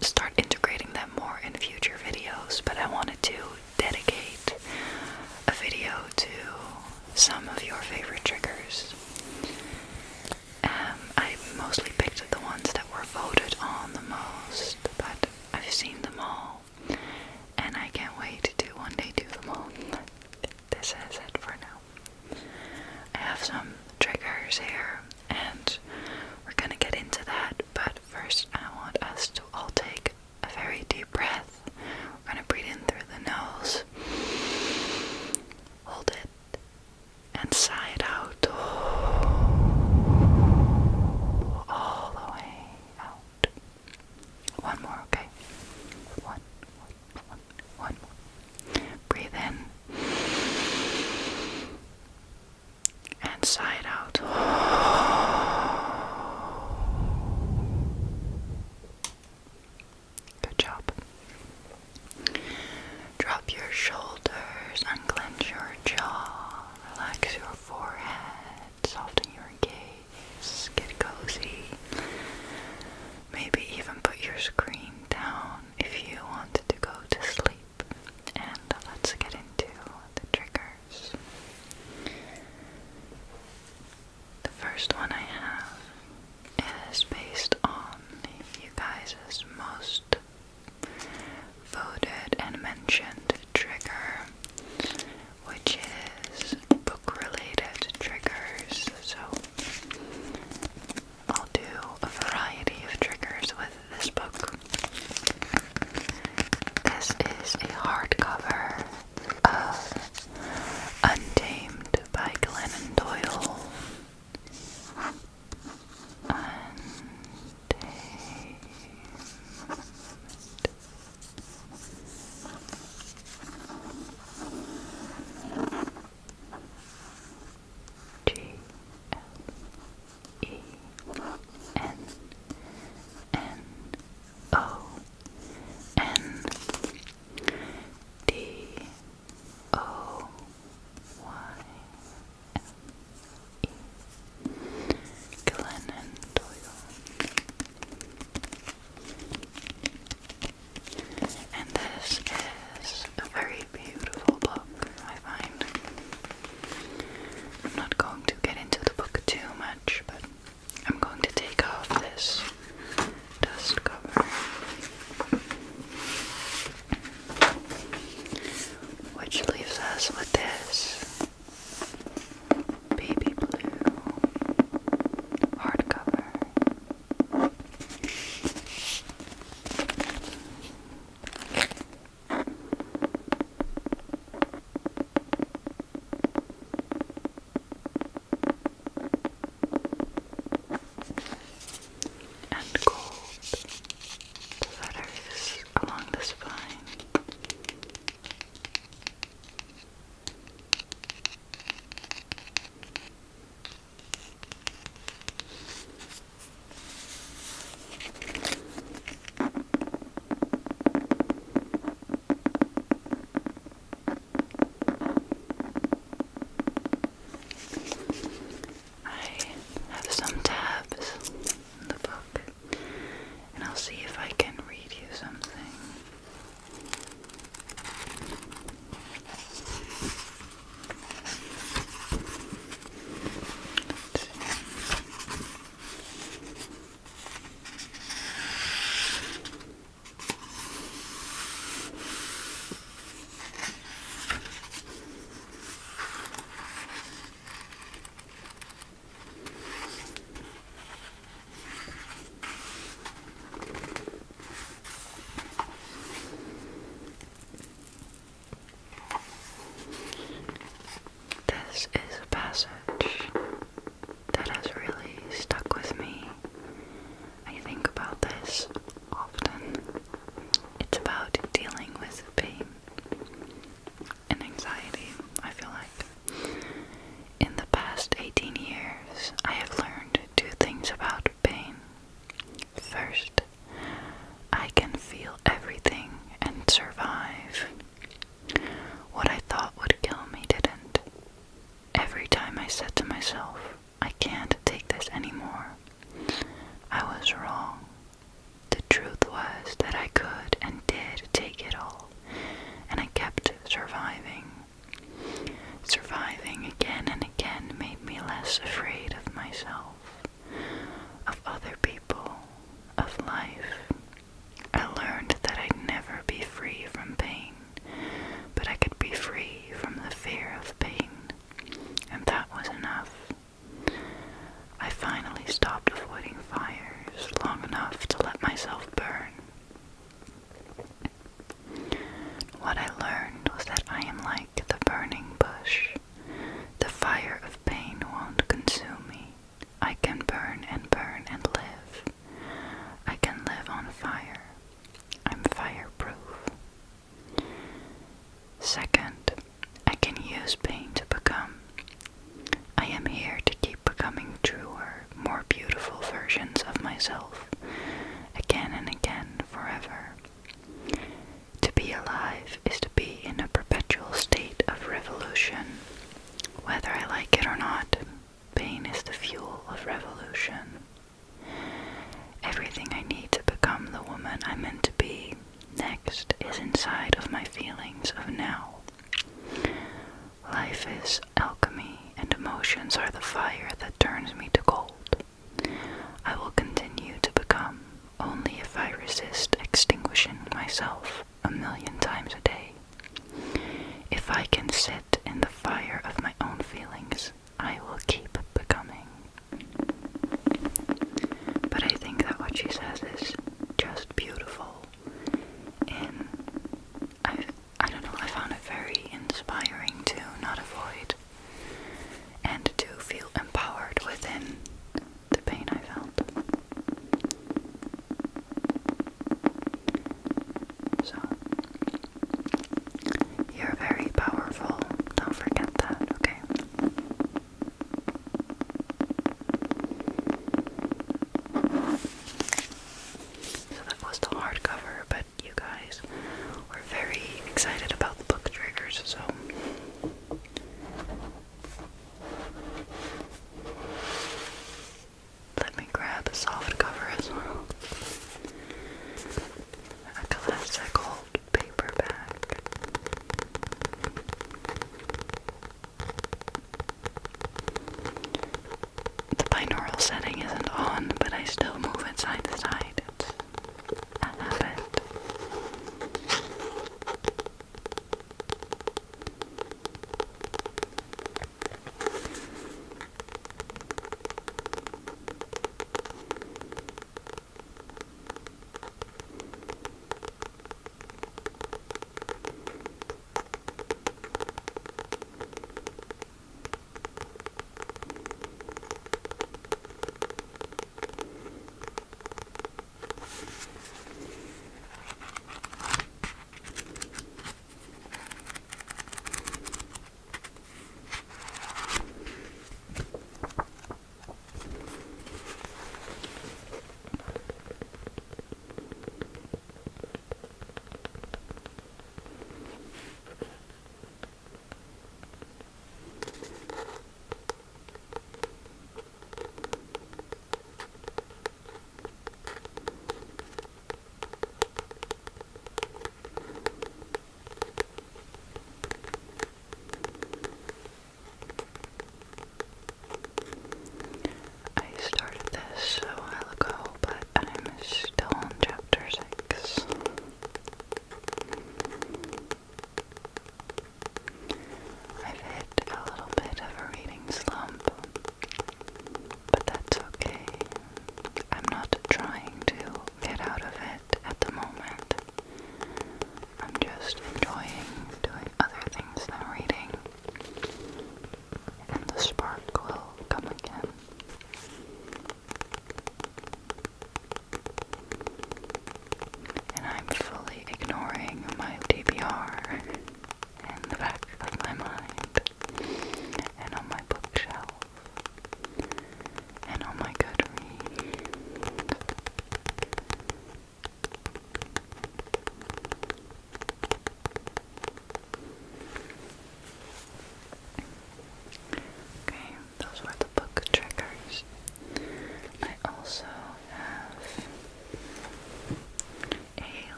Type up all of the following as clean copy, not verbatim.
start integrating them more in future videos, but I wanted to dedicate a video to some of your favorite triggers. I mostly picked the ones that were voted on the most, but I've seen them all, and I can't wait to one day do them all. This is it for now. I have some triggers here, and we're gonna get into that, but first I want us to all take a very deep breath. We're gonna breathe in through the nose, hold it, and sigh it out. All the way out. One more, okay? One more. Breathe in and sigh it out. Good job. Drop your shoulders, unclench your jaw, relax your forehead, soften your gaze, get cozy. Maybe even put your screen down if you wanted to go to sleep. And let's get into the triggers. The first one I have is based on you guys' most voted and mentioned trigger, which is book-related triggers. So I'll do a variety of triggers with this book. This is a hardcover of Untamed by Glennon Doyle. Untamed it all, and I kept surviving. Surviving again and again made me less afraid of myself, of other people, of life. I learned that I'd never be free from pain, but I could be free from the fear of pain, and that was enough. I finally stopped avoiding fires long enough to let myself burn. What I learned was that I am like the burning bush. The fire of pain won't consume me. I can burn and live. I can live on fire. I'm fireproof. Second, I can use pain to become. I am here to keep becoming truer, more beautiful versions of myself, again and again, forever. To be alive is to be in a perpetual state of revolution. Whether I like it or not, pain is the fuel of revolution. Everything I need to become the woman I'm meant to be next is inside of my feelings of now. Life is alchemy, and emotions are the fire that turns me to gold. I will continue to become only if I resist extinguishing myself 1,000,000 times a day. If I can sit in the fire of my own feelings, I will keep becoming. But I think that what she says is just beautiful. And I don't know, I found it very inspiring to not avoid and to feel empowered within the pain I felt. So, you're very powerful. Don't forget that, okay? So that was the hardcover, but you guys were very excited about the book triggers, so let me grab a soft cover as well. A classic old paperback. The binaural setting isn't on, but I still move it side to side. It's a habit.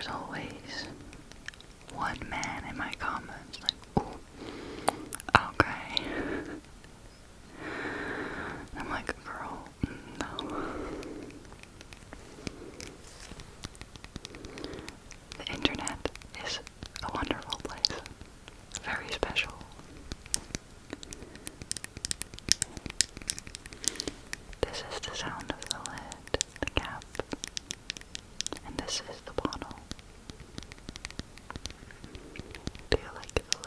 there's always one man in my comments like, ooh, okay. I'm like, girl, no. The internet is a wonderful place. Very special. This is the sound of the lid, the cap, and this is the bottle. Do you like the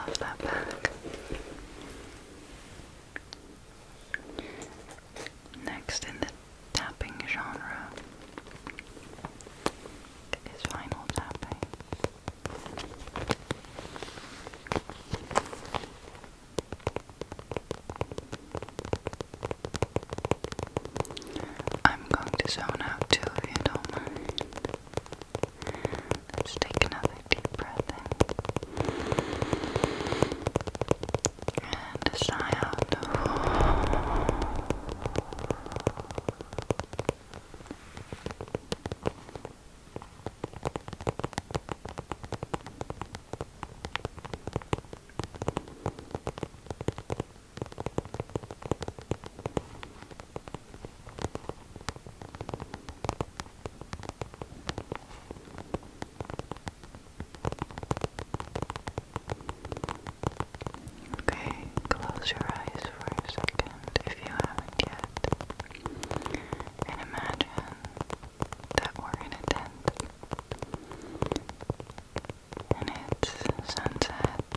love that bag. Next in the tapping genre is vinyl tapping. I'm going to zone out too if you don't mind. Let's take another deep breath in. And a sigh out. Okay, close your eyes for a second if you haven't yet, and imagine that we're in a tent, and it's sunset,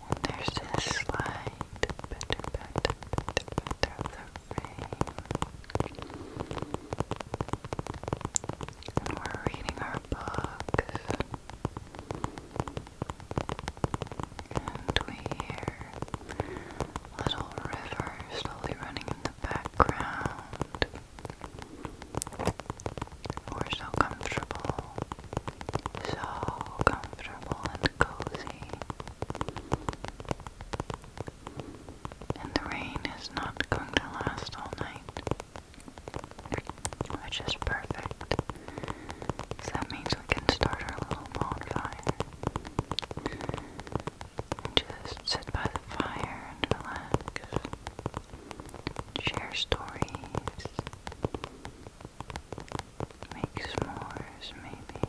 and there's this slight bitter of the rain, and we're reading our books, and we hear little river slowly running in the background. We're so comfortable and cozy. And the rain is not going to last all night, which is perfect. So that means we can start our little bonfire and just sit by the fire and relax, share stories, make s'mores maybe.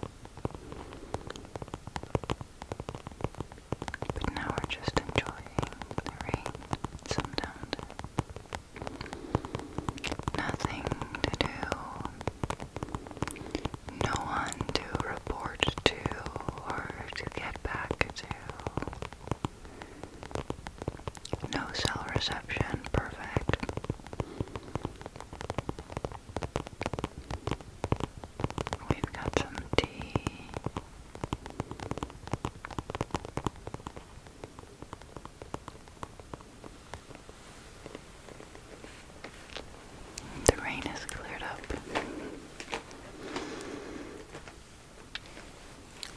But now we're just enjoying the rain, some downtime. Nothing to do, no one to report to or to get back to. No cell reception, perfect. We've got some tea. The rain has cleared up.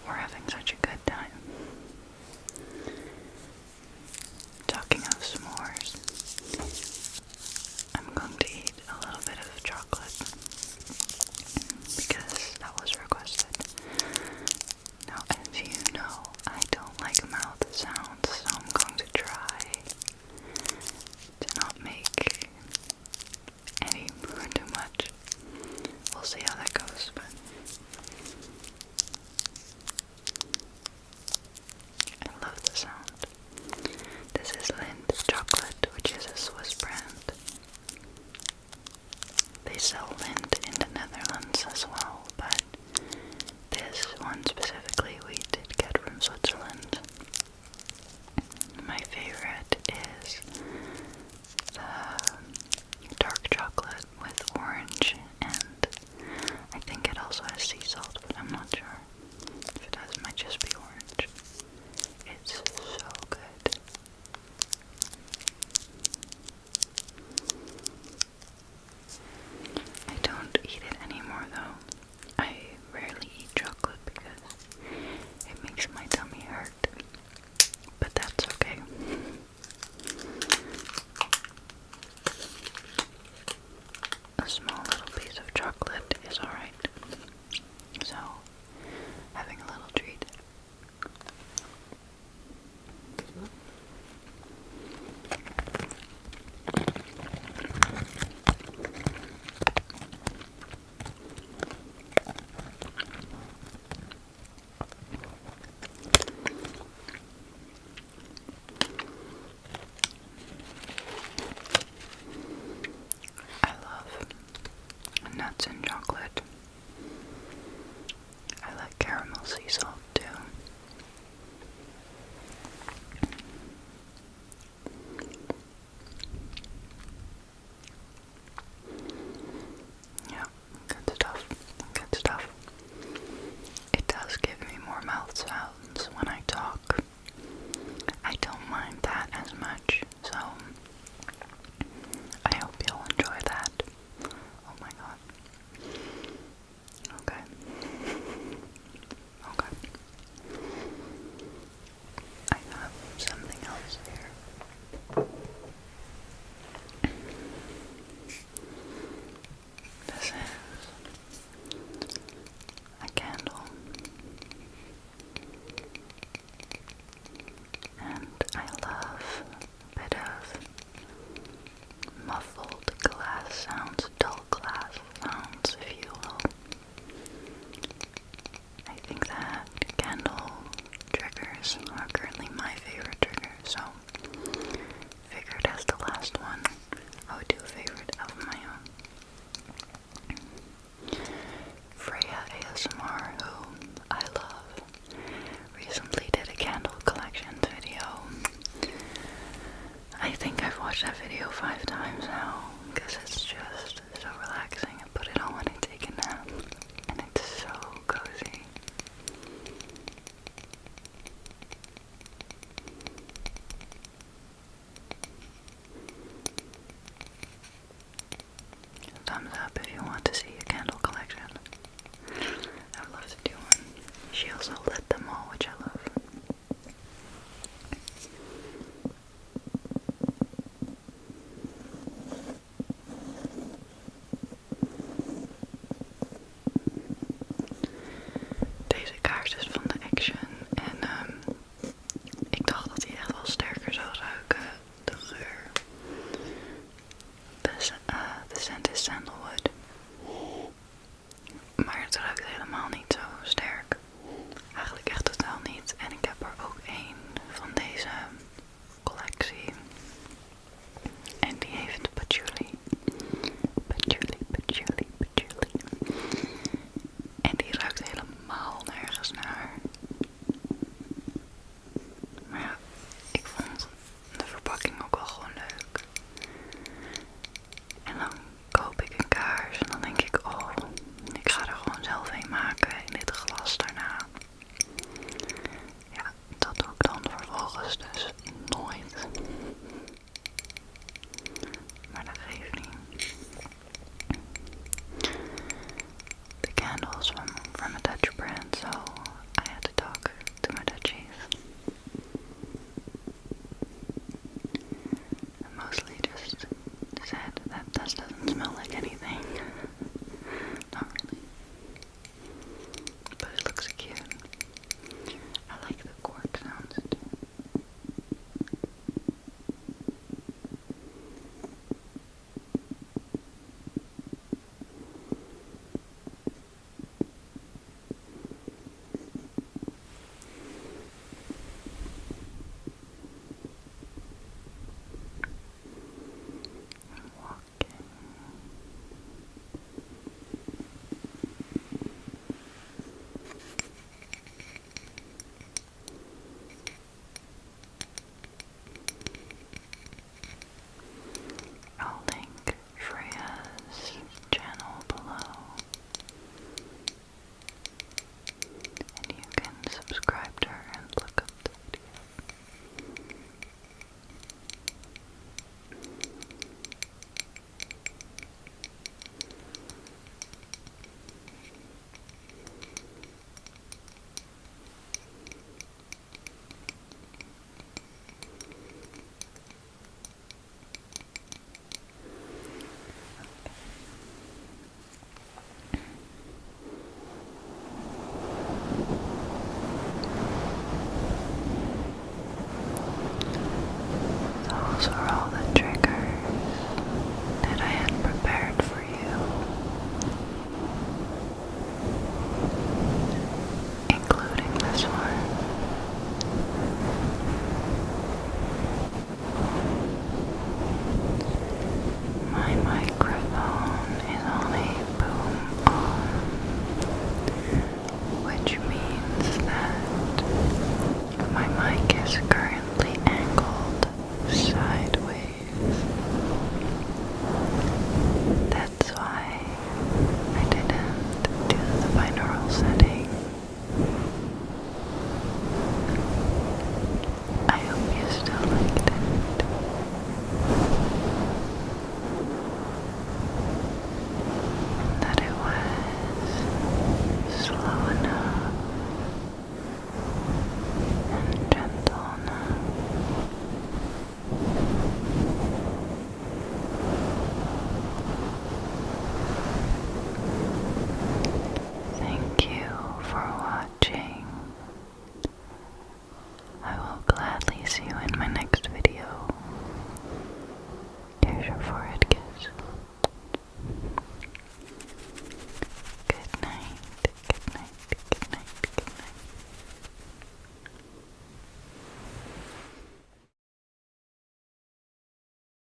We're having such a good time. Talking of s'mores, this.